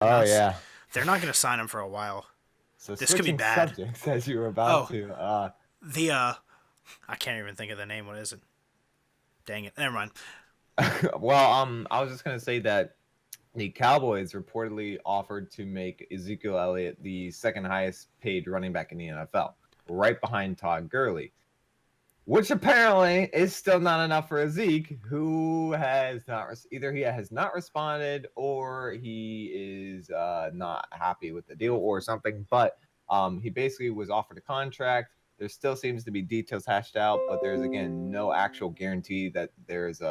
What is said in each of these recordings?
Oh Not yeah. they're not going to sign him for a while. So This could be switching bad. subjects as you were about Oh, to. the I can't even think of the name. What is it? Dang it. Never mind. Well, I was just gonna say that the Cowboys reportedly offered to make Ezekiel Elliott the second highest paid running back in the NFL, right behind Todd Gurley, which apparently is still not enough for Zeke, who has not either he has not responded or he is not happy with the deal or something. But he basically was offered a contract. There still seems to be details hashed out, but there's again no actual guarantee that there's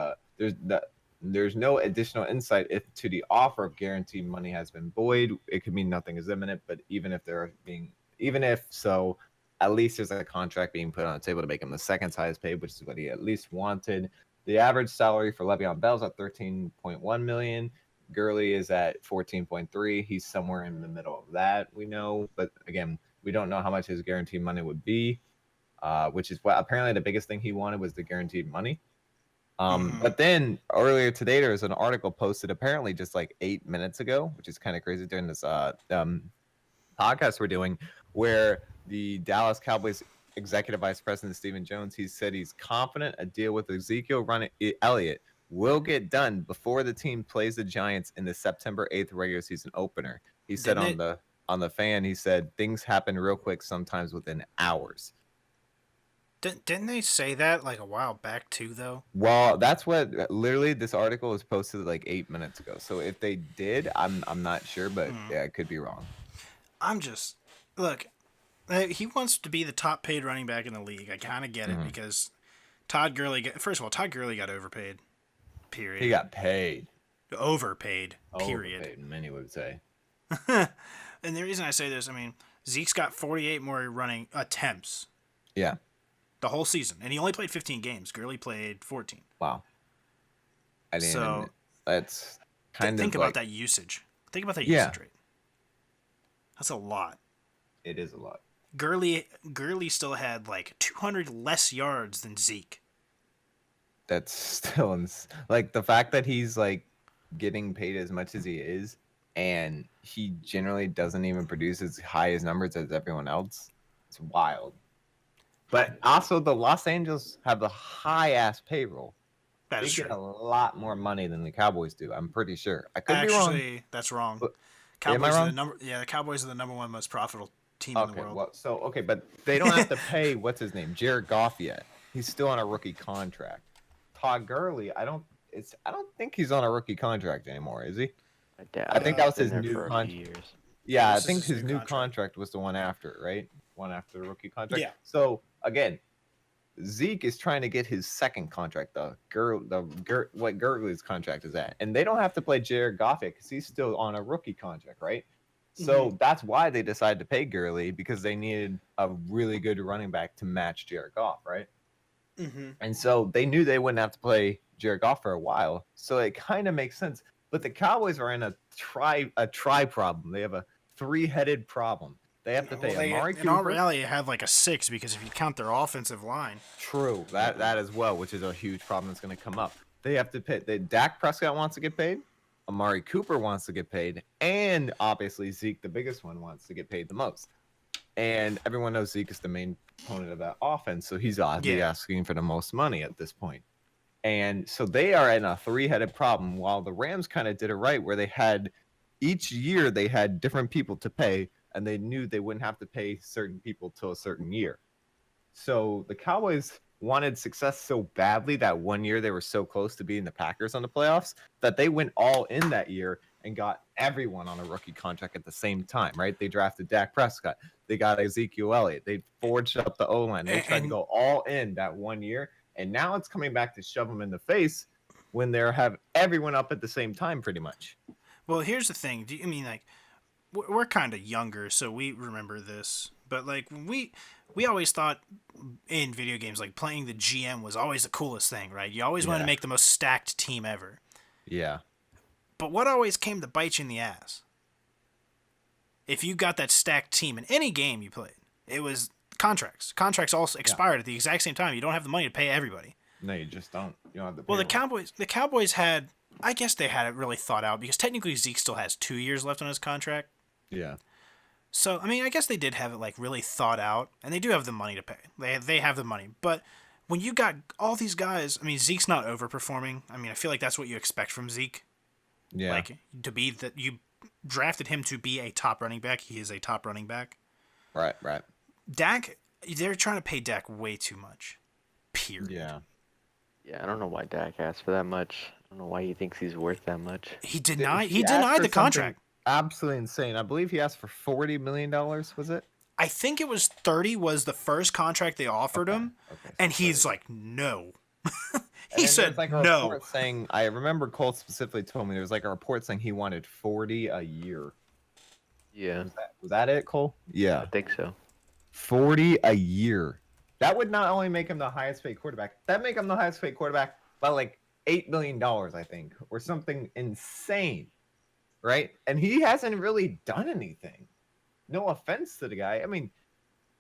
no additional insight if to the offer of guaranteed money has been void. It could mean nothing is imminent, but even if so, at least there's a contract being put on the table to make him the second highest paid, which is what he at least wanted. The average salary for Le'Veon Bell's at $13.1 million. Gurley is at 14.3. He's somewhere in the middle of that, we know, but again, we don't know how much his guaranteed money would be, which is what apparently the biggest thing he wanted was the guaranteed money. But then earlier today, there was an article posted apparently just like 8 minutes ago, which is kind of crazy during this podcast we're doing, where the Dallas Cowboys executive vice president Stephen Jones, he said he's confident a deal with Ezekiel Elliott will get done before the team plays the Giants in the September 8th regular season opener. He said Didn't it? on the fan, he said things happen real quick, sometimes within hours. Didn't they say that like a while back too, though? Well, that's what literally this article was posted like 8 minutes ago. So if they did, I'm not sure, but yeah, it could be wrong. I'm just look. He wants to be the top paid running back in the league. I kind of get it because Todd Gurley. First of all, Todd Gurley got overpaid. Period. He got paid. Overpaid. Period. Overpaid, many would say. And the reason I say this, I mean, Zeke's got 48 more running attempts Yeah. the whole season, and he only played 15 games. Gurley played 14. Wow. I didn't. So That's kind of think like, about that usage. Think about that Yeah. usage rate. That's a lot. It is a lot. Gurley still had like 200 less yards than Zeke. That's still like the fact that he's like getting paid as much as he is, and he generally doesn't even produce as high as numbers as everyone else. It's wild. But also, the Los Angeles have the high ass payroll. That They is get true. a lot more money than the Cowboys do. I'm pretty sure. I could be wrong. Actually, that's wrong. But am I Cowboys are the wrong? number. Yeah, the Cowboys are the number one most profitable team in the Okay, world. well, so okay, but they don't have to pay what's his name, Jared Goff yet. He's still on a rookie contract. Todd Gurley, I don't think he's on a rookie contract anymore, is he? I doubt I it. think that He's was been his there new for a contract. few years. Yeah, I This is think his his new new contract. contract was the one after, right? One after the rookie contract. Yeah. So again, Zeke is trying to get his second contract, what Gurley's contract is at, and they don't have to play Jared Goff because he's still on a rookie contract, right? So that's why they decided to pay Gurley, because they needed a really good running back to match Jared Goff, right? And so they knew they wouldn't have to play Jared Goff for a while. So it kind of makes sense. But the Cowboys are in a try problem. They have a three-headed problem. They have to pay Amari in all Cooper. reality, have like a 6 because if you count their offensive line, True, that as well, which is a huge problem that's going to come up. They have to pay. Dak Prescott wants to get paid. Amari Cooper wants to get paid, and obviously Zeke, the biggest one, wants to get paid the most. And everyone knows Zeke is the main component of that offense, so he's obviously asking for the most money at this point. And so they are in a three-headed problem, while the Rams kind of did it right, where they had each year they had different people to pay, and they knew they wouldn't have to pay certain people till a certain year. So the Cowboys wanted success so badly that one year they were so close to beating the Packers on the playoffs that they went all in that year and got everyone on a rookie contract at the same time, right? They drafted Dak Prescott. They got Ezekiel Elliott. They forged up the O-line. They tried to go all in that one year, and now it's coming back to shove them in the face when they have everyone up at the same time pretty much. well, here's the thing. I mean, like, we're kind of younger, so we remember this. But like, we always thought in video games, like playing the GM was always the coolest thing, right? You always wanted to make the most stacked team ever. Yeah. But what always came to bite you in the ass? If you got that stacked team in any game you played, it was contracts. Contracts all expired at the exact same time. You don't have the money to pay everybody. No, you just don't. You don't have the Well, payroll. the Cowboys had I guess they had it really thought out because technically Zeke still has 2 years left on his contract. Yeah. So I mean, I guess they did have it like really thought out, and they do have the money to pay. They have the money, but when you got all these guys, I mean, Zeke's not overperforming. I mean, I feel like that's what you expect from Zeke. Yeah. Like to be that you drafted him to be a top running back. He is a top running back. Right. Right. Dak, they're trying to pay Dak way too much. Period. Yeah. Yeah, I don't know why Dak asked for that much. I don't know why he thinks he's worth that much. He denied. He He asked denied for the contract. absolutely insane. I believe he asked for $40 million. Was it? I think it was 30 was the first contract they offered him, Okay. and So he's 30. like, no. And He then said there's like a no. report saying, I remember Cole specifically told me there was like a report saying he wanted 40 a year. Yeah, Was that it, Cole? Yeah. I think so. 40 a year. That would not only make him the highest paid quarterback, that make him the highest paid quarterback by like $8 million, I think, or something insane. Right? And he hasn't really done anything. No offense to the guy. I mean,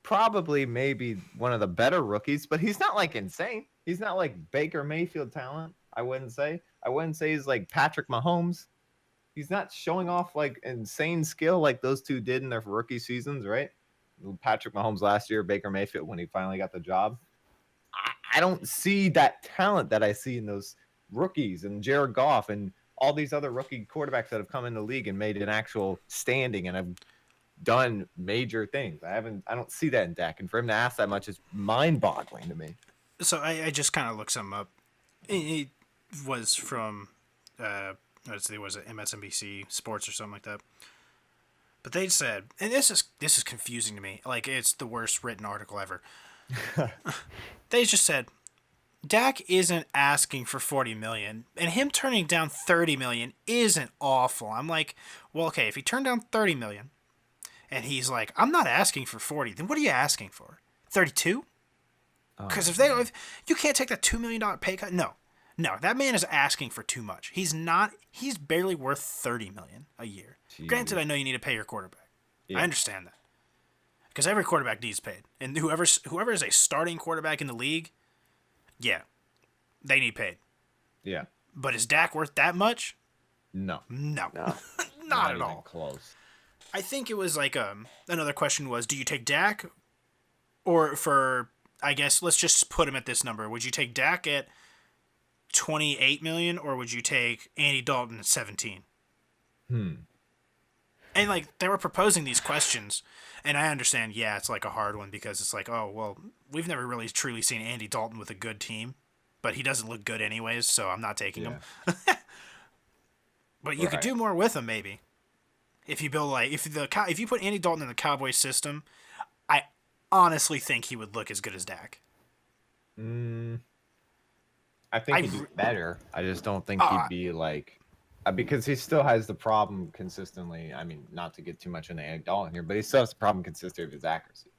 probably maybe one of the better rookies, but he's not like insane. He's not like Baker Mayfield talent, I wouldn't say. I wouldn't say he's like Patrick Mahomes. He's not showing off like insane skill like those two did in their rookie seasons, right? Patrick Mahomes last year, Baker Mayfield when he finally got the job. I don't see that talent that I see in those rookies and Jared Goff and all these other rookie quarterbacks that have come in the league and made an actual standing and have done major things. I don't see that in Dak, and for him to ask that much is mind-boggling to me. So I just kind of looked something up. It was from, let's see, was it MSNBC Sports or something like that? But they said, and this is confusing to me. Like it's the worst written article ever. They just said, Dak isn't asking for 40 million, and him turning down 30 million isn't awful. I'm like, well, okay, if he turned down 30 million, and he's like, I'm not asking for 40, then what are you asking for? 32? Because if you can't take that $2 million pay cut, no, that man is asking for too much. He's barely worth 30 million a year. Jeez. Granted, I know you need to pay your quarterback. Yeah. I understand that. Because every quarterback needs paid. And whoever is a starting quarterback in the league, yeah, they need paid. Yeah. But is Dak worth that much? No. No. No. Not at even all. close. I think it was like another question was, do you take Dak or for, I guess let's just put him at this number. Would you take Dak at 28 million or would you take Andy Dalton at 17? And like they were proposing these questions, and I understand, yeah, it's like a hard one because it's like, oh, well, we've never really truly seen Andy Dalton with a good team, but he doesn't look good anyways, so I'm not taking him. But you could do more with him maybe. If you build like if you put Andy Dalton in the Cowboys system, I honestly think he would look as good as Dak. I think he'd be better. I just don't think he'd be like because he still has the problem consistently. I mean, not to get too much into Andy Dalton here, but he still has the problem consistently of his accuracy,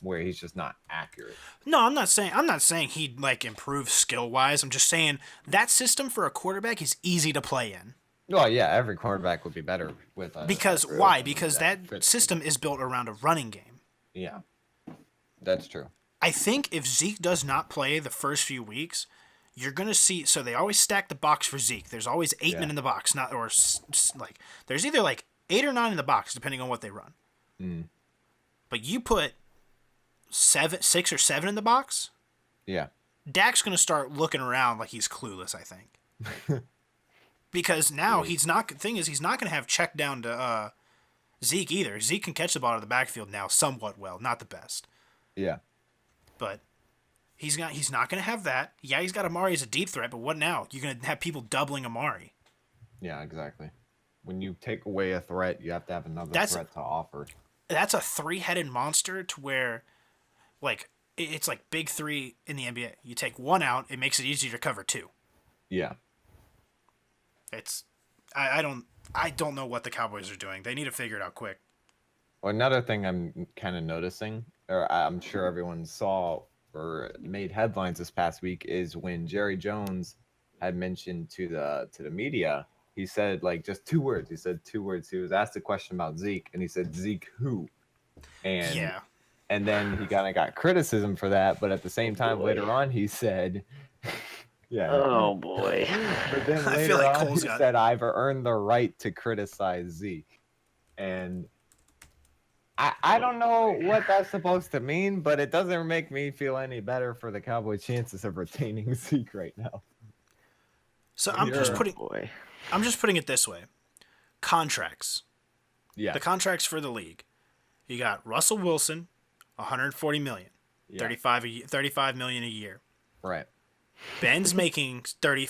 where he's just not accurate. No, I'm not saying he'd like improve skill wise. I'm just saying that system for a quarterback is easy to play in. Well, yeah, every quarterback would be better with because why? Because that system is built around a running game. Yeah, that's true. I think if Zeke does not play the first few weeks, you're gonna see. So they always stack the box for Zeke. There's always 8 men in the box, like there's either like 8 or 9 in the box depending on what they run. But you put 6 or 7 in the box. Yeah, Dak's gonna start looking around like he's clueless. I think. Because now he's not gonna have check down to Zeke either. Zeke can catch the ball out of the backfield now somewhat well, not the best. Yeah. But he's not gonna have that. Yeah, he's got Amari as a deep threat, but what now? You're gonna have people doubling Amari. Yeah, exactly. When you take away a threat, you have to have another threat to offer. That's a 3-headed monster to where like it's like big 3 in the NBA. You take one out, it makes it easier to cover 2. Yeah. It's I don't know what the Cowboys are doing. They need to figure it out quick. Well, another thing I'm kind of noticing, or I'm sure everyone saw or made headlines this past week, is when Jerry Jones had mentioned to the media, he said like just 2 words. He said 2 words. He was asked a question about Zeke, and he said Zeke Who, and then he kind of got criticism for that. But at the same time, later on, he said Yeah. Oh boy. But then I feel later like on, Cole's he got- said, "I've earned the right to criticize Zeke," and I don't know what that's supposed to mean, but it doesn't make me feel any better for the Cowboys' chances of retaining Zeke right now. So I'm just Oh boy. I'm just putting it this way. Contracts. Yeah, The contracts for the league. You got Russell Wilson, 140 million. yeah, 35 million a year. right. Ben's making 30.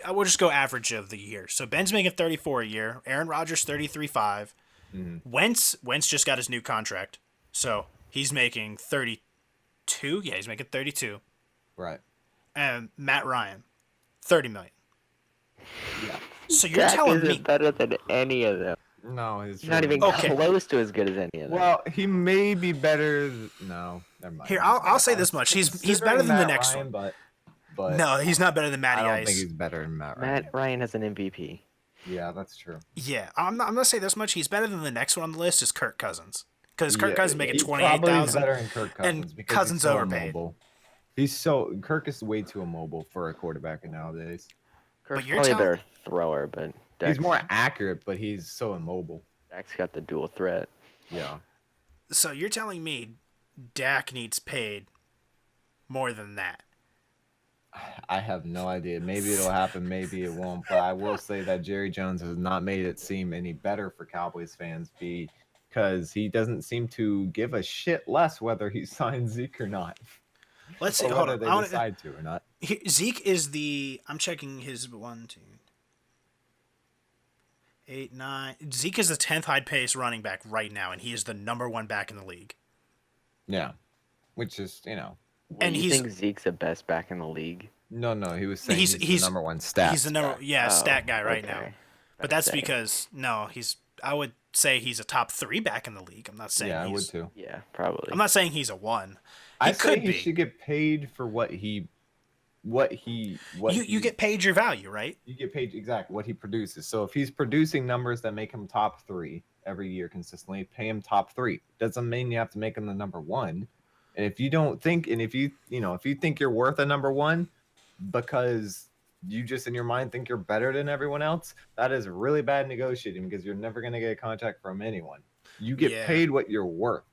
We'll just go average of the year. So Ben's making 34 a year. Aaron Rodgers 33.5. Mm-hmm. Wentz just got his new contract, so he's making 32. Yeah, he's making 32. Right. And Matt Ryan, 30 million. Yeah. So you're Dak telling isn't me? better than any of them. No, he's He's not even Okay. close to as good as any of them. Well, he may be better. No, never mind. Here, I'll say this much: he's better than the Matt next Ryan, one. but No, he's not better than Matty I don't Ice. think he's better than Matt Ryan. Matt Ryan has an MVP. Yeah, that's true. Yeah, I'm gonna say this much: he's better than the next one on the list is Kirk Cousins, because Kirk Yeah, Cousins making he 28,000. probably is better than Kirk Cousins and because Cousins he's so overpaid. immobile. Kirk is way too immobile for a quarterback nowadays. Kirk's you're probably a telling- better thrower, but He's more accurate, but he's so immobile. Dak's got the dual threat. Yeah. So you're telling me Dak needs paid more than that? I have no idea. Maybe it'll happen, maybe it won't. But I will say that Jerry Jones has not made it seem any better for Cowboys fans because he doesn't seem to give a shit less whether he signs Zeke or not. Let's see. Or Hold whether on. they decide to or not. Zeke is the. I'm checking his 1, 2, 8, 9. Zeke is the 10th high pace running back right now, and he is the number 1 back in the league. Yeah. Which is, And You he's- think Zeke's the best back in the league? No, he was saying he's the he's- number one stat. He's the number, Oh, stat guy right now. okay. But that's because I would say he's a top 3 back in the league. I'm not saying Yeah, I would he's. too. Yeah, probably. I'm not saying he's a 1. I could say he be. should get paid for what he You get paid your value, right? You get paid exactly what he produces. So if he's producing numbers that make him top 3 every year consistently, pay him top 3. Doesn't mean you have to make him the number 1. And if you don't think, and if you think you're worth a number 1 because you just in your mind think you're better than everyone else, that is really bad negotiating because you're never going to get a contract from anyone. You get paid what you're worth.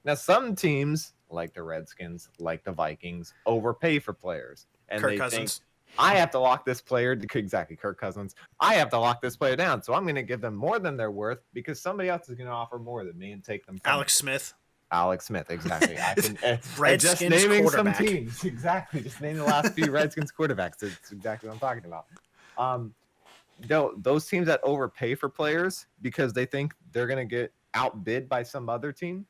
Now, some teams, like the Redskins, like the Vikings, overpay for players. And Kirk they Cousins. think, I have to lock this player, exactly, Kirk Cousins. I have to lock this player down, so I'm going to give them more than they're worth because somebody else is going to offer more than me and take them from Alex Smith. Alex Smith, exactly. I can Redskins just naming quarterback. some teams, exactly. Just name the last few Redskins quarterbacks. That's exactly what I'm talking about. Those teams that overpay for players because they think they're going to get outbid by some other team,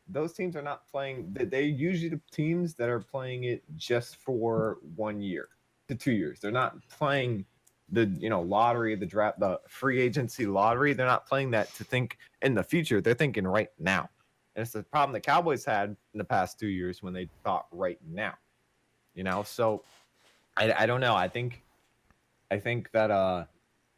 those teams are not playing. They usually the teams that are playing it just for 1 year to 2 years. They're not playing the lottery, the draft, the free agency lottery. They're not playing that to think in the future. They're thinking right now. And it's the problem the Cowboys had in the past 2 years when they thought right now. So I don't know. I think that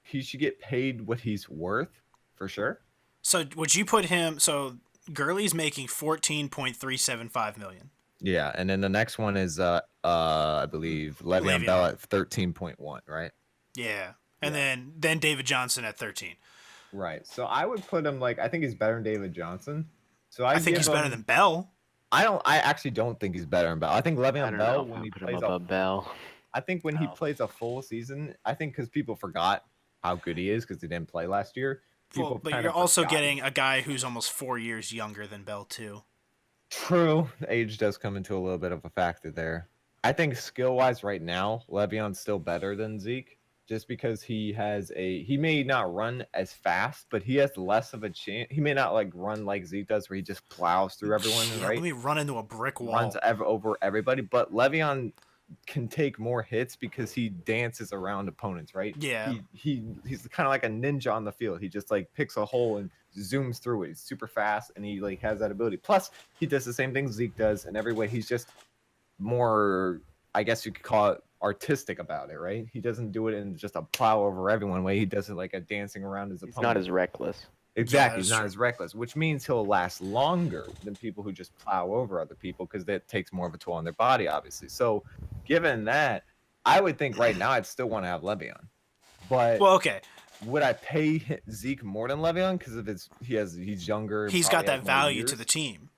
he should get paid what he's worth for sure. So would you put him? So Gurley's making 14.375 million. Yeah, and then the next one is I believe Le'Veon Bell at 13.1, right? Yeah, and then David Johnson at 13. Right. So I would put him I think he's better than David Johnson. So I think he's better than Bell. I actually don't think he's better than Bell. I think Le'Veon Bell when he plays Bell. I think when he plays a full season, I think because people forgot how good he is because he didn't play last year. But you're also getting a guy who's almost 4 years younger than Bell too. True, age does come into a little bit of a factor there. I think skill-wise right now, Le'Veon's still better than Zeke, just because he may not run as fast, but he has less of a chance. He may not run like Zeke does, where he just plows through everyone, right? Let me run into a brick wall. Runs over everybody, but Le'Veon can take more hits because he dances around opponents, right? Yeah. He's kind of like a ninja on the field. He just picks a hole and zooms through it. He's super fast and he has that ability. Plus, he does the same thing Zeke does in every way. He's just more, I guess you could call it, artistic about it, right? He doesn't do it in just a plow over everyone way. He does it like a dancing around his opponent. He's not as reckless. Exactly, Yeah, he's not as reckless, which means he'll last longer than people who just plow over other people because that takes more of a toll on their body, obviously. So, given that, I would think right now I'd still want to have Le'Veon, but Well, okay, would I pay Zeke more than Le'Veon because of he's younger? And he's got probably that has more value to years? the team.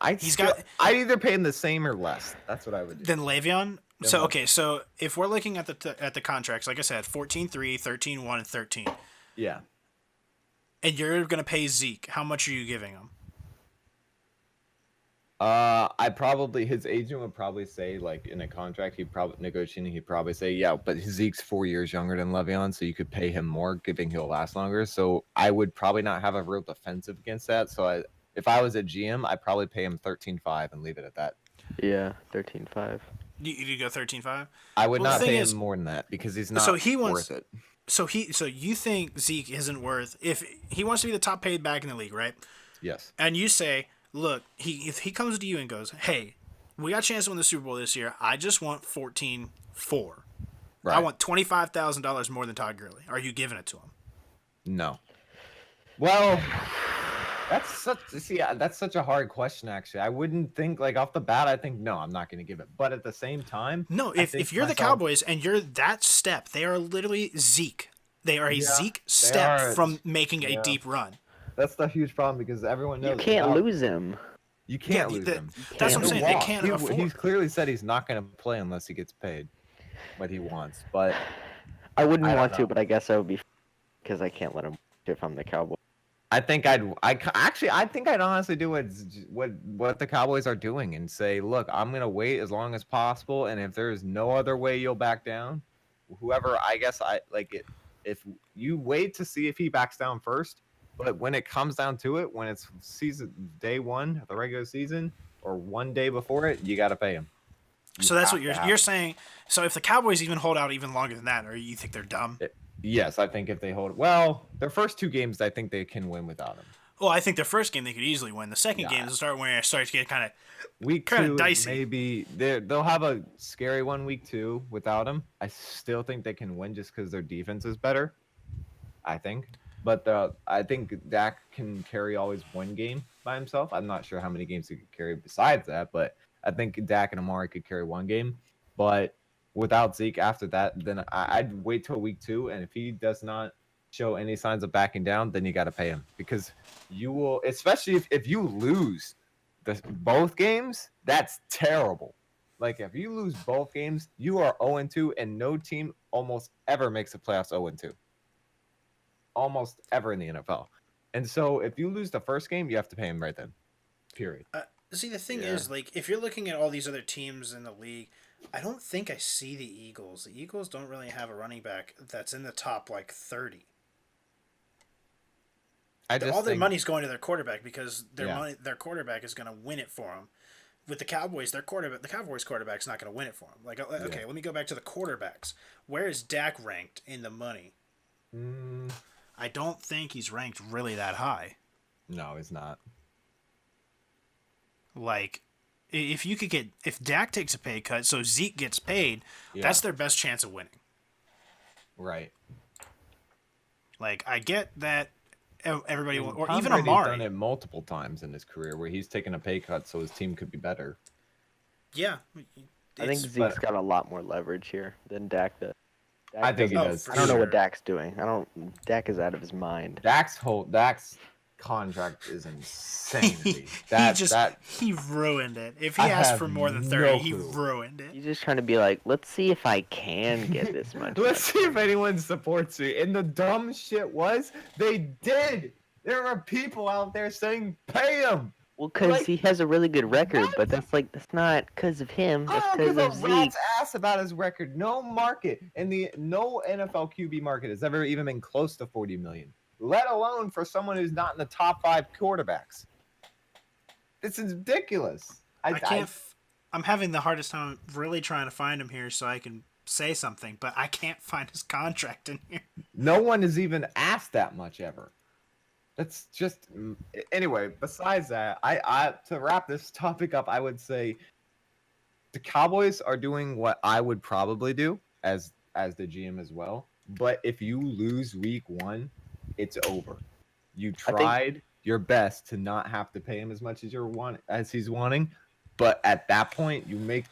I'd He's still, got I'd either pay him the same or less. That's what I would do. than Le'Veon. Than So Le'Veon. okay, so if we're looking at the contracts, like I said, 14-3, 13-1, and 13, Yeah. and you're gonna pay Zeke, how much are you giving him? His agent would probably say, like, in a contract, he'd probably say, yeah, but Zeke's 4 years younger than Le'Veon, so you could pay him more, giving he'll last longer. So I would probably not have a real defensive against that. So if I was a GM, I'd probably pay him 13.5 and leave it at that. Yeah, 13.5. You go 13-5? I would Well, the not thing pay is- him more than that because he's not So he wants- worth it. So you think Zeke isn't worth, if he wants to be the top paid back in the league, right? Yes. And you say, look, if he comes to you and goes, hey, we got a chance to win the Super Bowl this year. I just want 14-4. Right. I want $25,000 more than Todd Gurley. Are you giving it to him? No. Well, that's such a hard question. Actually, I wouldn't think, like, off the bat. I think no, I'm not going to give it. But at the same time, No, I if think you're the myself- Cowboys and you're that step, they are literally Zeke. They are a Yeah, Zeke they step are. from making a Yeah. deep run. that's the huge problem because everyone knows You can't without- lose him. You can't Yeah, lose the- him. that's what I'm saying, He'll they walk. can't afford- He's clearly said he's not going to play unless he gets paid what he wants. But I wouldn't I don't want to, know. but I guess I would be because I can't let him if I'm the Cowboys. I think I'd honestly do what the Cowboys are doing and say, look, I'm gonna wait as long as possible, and if there's no other way you'll back down, whoever, I guess I like it. If you wait to see if he backs down first, but when it comes down to it, when it's season day one of the regular season or one day before it, you got to pay him. So that's what you're saying. So if the Cowboys even hold out even longer than that, or you think they're dumb? Yes, I think if they their first 2 games, I think they can win without him. Well, I think their first game they could easily win. The second Yeah. game is the start where it starts to get kind of Week Kinda 2, dicey. maybe they'll have a scary one week 2 without him. I still think they can win just because their defense is better. I think, but I think Dak can carry always one game by himself. I'm not sure how many games he could carry besides that, but I think Dak and Amari could carry one game. But without Zeke after that, then I'd wait till week 2, and if he does not show any signs of backing down, then you got to pay him because you will, especially if you lose both games, that's terrible. Like if you lose both games, you are 0-2, and no team almost ever makes the playoffs 0-2. Almost ever in the NFL. And so if you lose the first game, you have to pay him right then. Period. See, the thing Yeah. is, like, if you're looking at all these other teams in the league, I don't think I see the Eagles. The Eagles don't really have a running back that's in the top, like, 30. All their money's going to their quarterback because their quarterback is going to win it for them. With the Cowboys, the Cowboys quarterback's not going to win it for them. Like, okay, let me go back to the quarterbacks. Where is Dak ranked in the money? I don't think he's ranked really that high. No, he's not. Like, if Dak takes a pay cut, so Zeke gets paid, that's their best chance of winning. Right. Like, I get that everybody, And or Tom even Brady's Amari. done it multiple times in his career where he's taken a pay cut so his team could be better. Yeah. I think It's- Zeke's got a lot more leverage here than Dak does. I think he doesn't- does. for I don't know sure. what Dak's doing. Dak is out of his mind. Dak's contract is insanity. He ruined it. If he I asked have for more than no 30, he clue. ruined it. He's just trying to be like, let's see if I can get this much. Let's money." see if anyone supports me. And the dumb shit was they did. There are people out there saying pay him. Well, because Like, he has a really good record, what? but that's not because of him. I That's don't because give a of Zeke. rat's ass about his record. No market in no NFL QB market has ever even been close to 40 million. Let alone for someone who's not in the top 5 quarterbacks. This is ridiculous. I can't. I'm having the hardest time really trying to find him here so I can say something, but I can't find his contract in here. No one has even asked that much ever. That's just anyway. Besides that, I to wrap this topic up, I would say the Cowboys are doing what I would probably do as the GM as well. But if you lose week 1, it's over. You tried your best to not have to pay him as much as he's wanting. But at that point, you make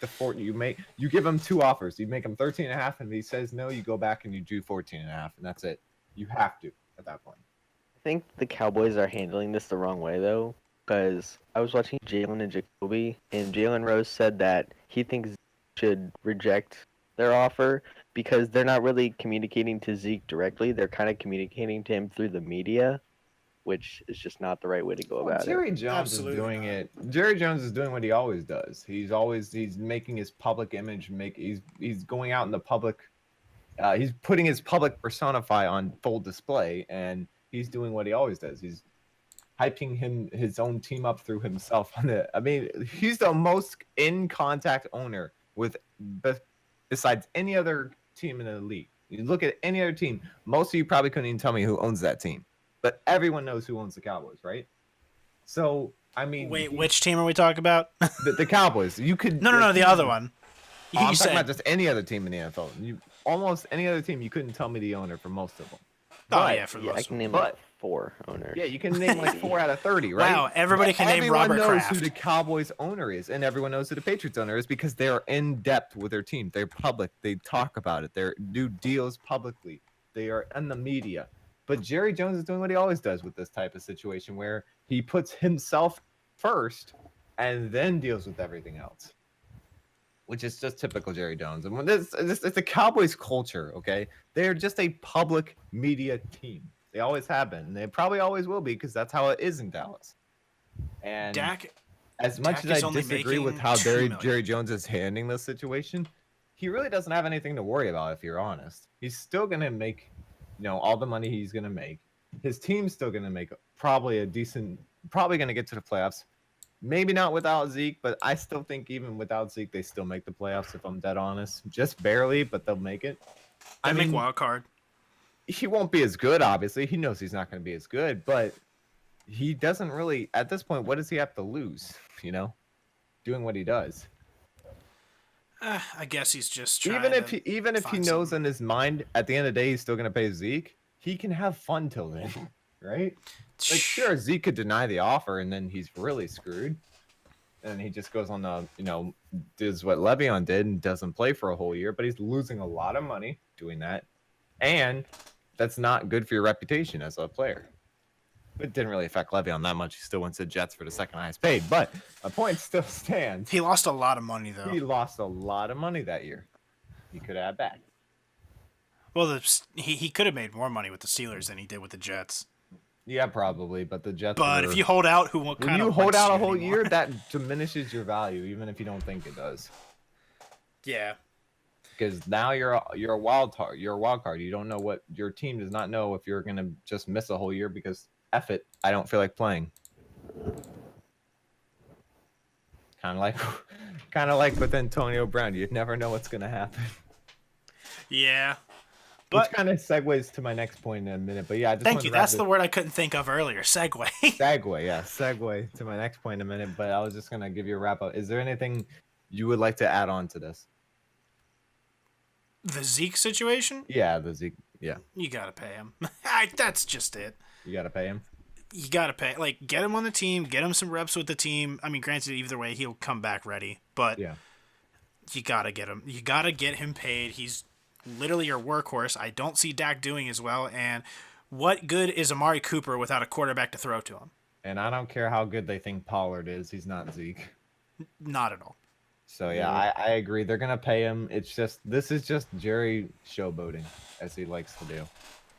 you give him 2 offers. You make him 13.5, and if he says no, you go back and you do 14.5, and that's it. You have to at that point. I think the Cowboys are handling this the wrong way though, because I was watching Jalen and Jacoby, and Jalen Rose said that he thinks Zeke should reject their offer because they're not really communicating to Zeke directly. They're kind of communicating to him through the media, which is just not the right way to go about Jerry it. Jones Absolutely is doing not. it. Jerry Jones is doing what he always does. He's making his public image. He's going out in the public. He's putting his public personify on full display, and he's doing what he always does. He's hyping his own team up through himself. I mean, he's the most in contact owner with besides any other team in the league. You look at any other team. Most of you probably couldn't even tell me who owns that team, but everyone knows who owns the Cowboys, right? So I mean, Wait, which team are we talking about? the Cowboys. You could No, the other one. Oh, I'm You talking said about just any other team in the NFL. Almost any other team, you couldn't tell me the owner for most of them. oh But- yeah, for the Yeah, I most can of name them. like 4 owners. Yeah, you can name like 4 out of 30, right? Wow, everybody can name Everyone Robert knows Kraft. who the Cowboys owner is, and everyone knows who the Patriots owner is because they're in depth with their team. They're public. They talk about it. They do deals publicly. They are in the media. But Jerry Jones is doing what he always does with this type of situation, where he puts himself first and then deals with everything else, which is just typical Jerry Jones. And when this it's the Cowboys culture, okay? They're just a public media team. They always have been. And they probably always will be because that's how it is in Dallas. And Dak, as much Dak as is I only disagree with making how $2 million. Jerry Jones is handling this situation, he really doesn't have anything to worry about if you're honest. He's still going to make, all the money he's going to make. His team's still going to make probably going to get to the playoffs. Maybe not without Zeke, but I still think even without Zeke, they still make the playoffs if I'm dead honest. Just barely, but they'll make it. I make wild card. He won't be as good, obviously. He knows he's not going to be as good, but he doesn't really, at this point, what does he have to lose, doing what he does? I guess he's just trying Even if he knows in his mind, at the end of the day, he's still going to pay Zeke, he can have fun till then, right? Like, sure, Zeke could deny the offer, and then he's really screwed. And he just goes on the, does what Le'Veon did and doesn't play for a whole year, but he's losing a lot of money doing that. And that's not good for your reputation as a player. It didn't really affect Le'Veon that much. He still went to the Jets for the second highest paid, but a point still stands. He lost a lot of money though. He lost a lot of money that year. He could have back. Well, he could have made more money with the Steelers than he did with the Jets. Yeah, probably, but the Jets. But if you hold out, when you hold out a whole year, that diminishes your value, even if you don't think it does. Yeah. Because now you're a wild card. You're a wild card. You don't know what your team does not know if you're gonna just miss a whole year because F it, I don't feel like playing. Kind of like with Antonio Brown. You never know what's gonna happen. Yeah. Which kind of segues to my next point in a minute. But yeah, I just thank you. That's the word I couldn't think of earlier. Segue. Segue to my next point in a minute. But I was just gonna give you a wrap up. Is there anything you would like to add on to this? The Zeke situation? Yeah, the Zeke. Yeah. You gotta pay him. That's just it. You gotta pay him. You gotta pay. Like, get him on the team. Get him some reps with the team. I mean, granted, either way, he'll come back ready. But yeah, you gotta get him. You gotta get him paid. He's literally your workhorse. I don't see Dak doing as well. And what good is Amari Cooper without a quarterback to throw to him? And I don't care how good they think Pollard is. He's not Zeke. Not at all. So yeah, I agree. They're gonna pay him. It's just this is just Jerry showboating, as he likes to do.